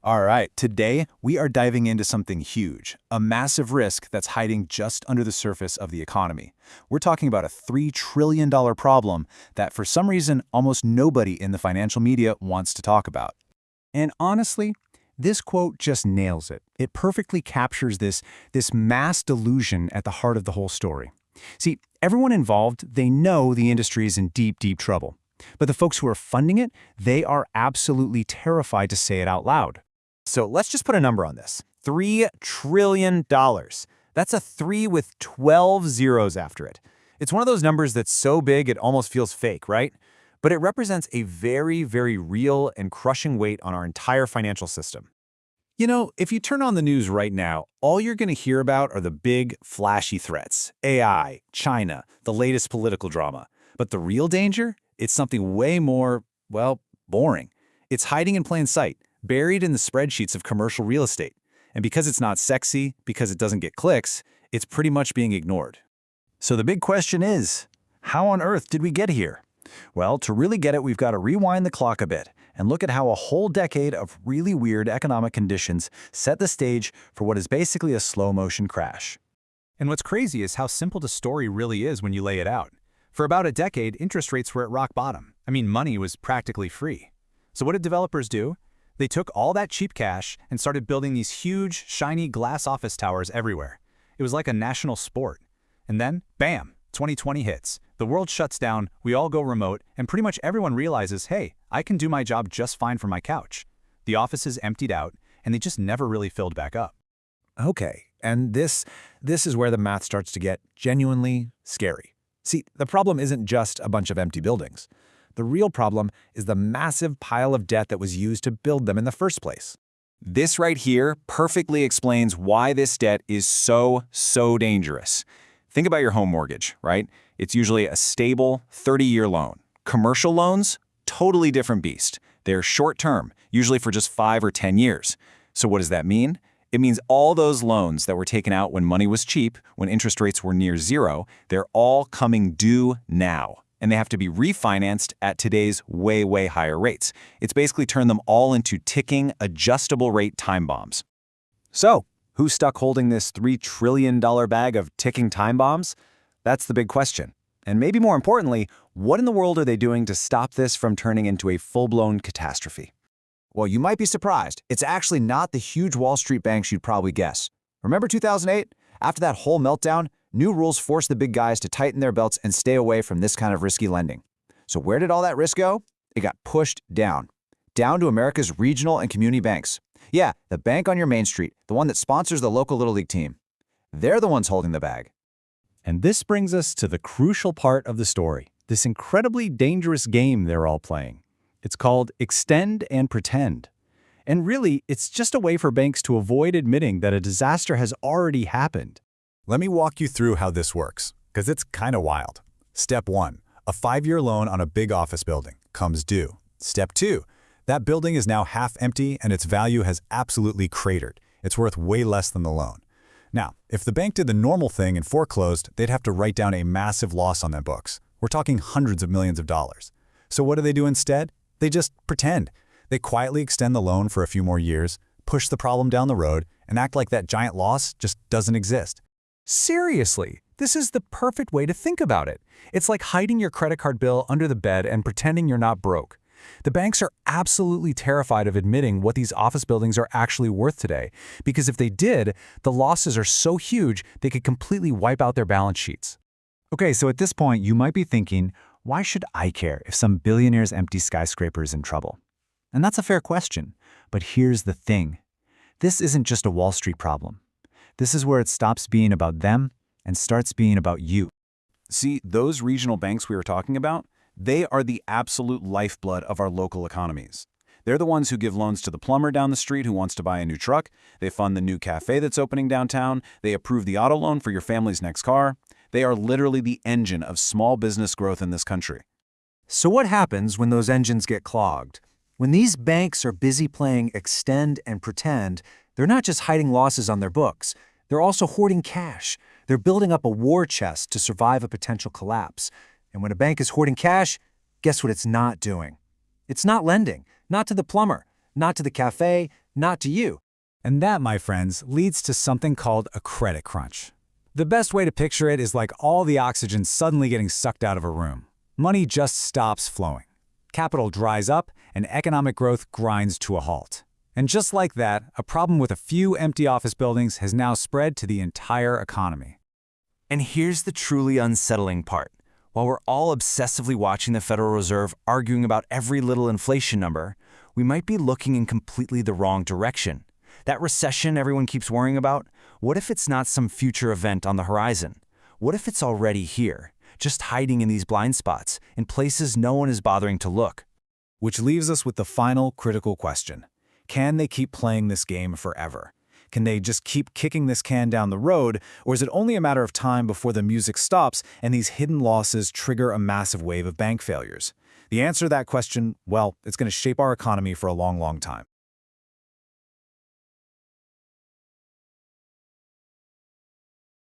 All right, today we are diving into something huge, a massive risk that's hiding just under the surface of the economy. We're talking about a $3 trillion problem that for some reason almost nobody in the financial media wants to talk about. And honestly, this quote just nails it. It perfectly captures this mass delusion at the heart of the whole story. See, everyone involved, they know the industry is in deep, deep trouble. But the folks who are funding it, they are absolutely terrified to say it out loud. So let's just put a number on this. $3 trillion. That's a 3 with 12 zeros after it. It's one of those numbers that's so big it almost feels fake, right? But it represents a very, very real and crushing weight on our entire financial system. You know, if you turn on the news right now, all you're going to hear about are the big, flashy threats. AI, China, the latest political drama. But the real danger? It's something way more, well, boring. It's hiding in plain sight, buried in the spreadsheets of commercial real estate. And because it's not sexy, because it doesn't get clicks, it's pretty much being ignored. So the big question is, how on earth did we get here? Well, to really get it, we've got to rewind the clock a bit and look at how a whole decade of really weird economic conditions set the stage for what is basically a slow-motion crash. And what's crazy is how simple the story really is when you lay it out. For about a decade, interest rates were at rock bottom. I mean, money was practically free. So what did developers do? They took all that cheap cash and started building these huge, shiny glass office towers everywhere. It was like a national sport. And then, bam, 2020 hits. The world shuts down, we all go remote, and pretty much everyone realizes, hey, I can do my job just fine from my couch. The offices emptied out, and they just never really filled back up. Okay, and this is where the math starts to get genuinely scary. See, the problem isn't just a bunch of empty buildings. The real problem is the massive pile of debt that was used to build them in the first place. This right here perfectly explains why this debt is so dangerous. Think about your home mortgage, right? It's usually a stable 30-year loan. Commercial loans, totally different beast. They're short-term, usually for just 5 or 10 years. So what does that mean? It means all those loans that were taken out when money was cheap, when interest rates were near zero, they're all coming due now. And they have to be refinanced at today's way higher rates. It's basically turned them all into ticking, adjustable rate time bombs. So, who's stuck holding this $3 trillion bag of ticking time bombs? That's the big question. And maybe more importantly, what in the world are they doing to stop this from turning into a full-blown catastrophe? Well, you might be surprised. It's actually not the huge Wall Street banks you'd probably guess. Remember 2008? After that whole meltdown, new rules forced the big guys to tighten their belts and stay away from this kind of risky lending. So where did all that risk go? It got pushed down to America's regional and community banks. Yeah, the bank on your main street, the one that sponsors the local Little League team. They're the ones holding the bag. And this brings us to the crucial part of the story, this incredibly dangerous game they're all playing. It's called extend and pretend. And really, it's just a way for banks to avoid admitting that a disaster has already happened. Let me walk you through how this works, because it's kind of wild. Step 1. A 5-year loan on a big office building comes due. Step 2. That building is now half empty and its value has absolutely cratered. It's worth way less than the loan. Now, if the bank did the normal thing and foreclosed, they'd have to write down a massive loss on their books. We're talking hundreds of millions of dollars. So what do instead? They just pretend. They quietly extend the loan for a few more years, push the problem down the road, and act like that giant loss just doesn't exist. Seriously, this is the perfect way to think about it. It's like hiding your credit card bill under the bed and pretending you're not broke. The banks are absolutely terrified of admitting what these office buildings are actually worth today, because if they did, the losses are so huge they could completely wipe out their balance sheets. Okay, so at this point, you might be thinking, why should I care if some billionaire's empty skyscraper is in trouble? And that's a fair question, but here's the thing. This isn't just a Wall Street problem. This is where it stops being about them and starts being about you. See, those regional banks we were talking about, they are the absolute lifeblood of our local economies. They're the ones who give loans to the plumber down the street who wants to buy a new truck. They fund the new cafe that's opening downtown. They approve the auto loan for your family's next car. They are literally the engine of small business growth in this country. So what happens when those engines get clogged? When these banks are busy playing extend and pretend, they're not just hiding losses on their books. They're also hoarding cash. They're building up a war chest to survive a potential collapse. And when a bank is hoarding cash, guess what it's not doing? It's not lending, not to the plumber, not to the cafe, not to you. And that, my friends, leads to something called a credit crunch. The best way to picture it is like all the oxygen suddenly getting sucked out of a room. Money just stops flowing. Capital dries up, and economic growth grinds to a halt. And just like that, a problem with a few empty office buildings has now spread to the entire economy. And here's the truly unsettling part. While we're all obsessively watching the Federal Reserve arguing about every little inflation number, we might be looking in completely the wrong direction. That recession everyone keeps worrying about, what if it's not some future event on the horizon? What if it's already here, just hiding in these blind spots, in places no one is bothering to look? Which leaves us with the final critical question. Can they keep playing this game forever? Can they just keep kicking this can down the road, or is it only a matter of time before the music stops and these hidden losses trigger a massive wave of bank failures? The answer to that question, well, it's going to shape our economy for a long, long time.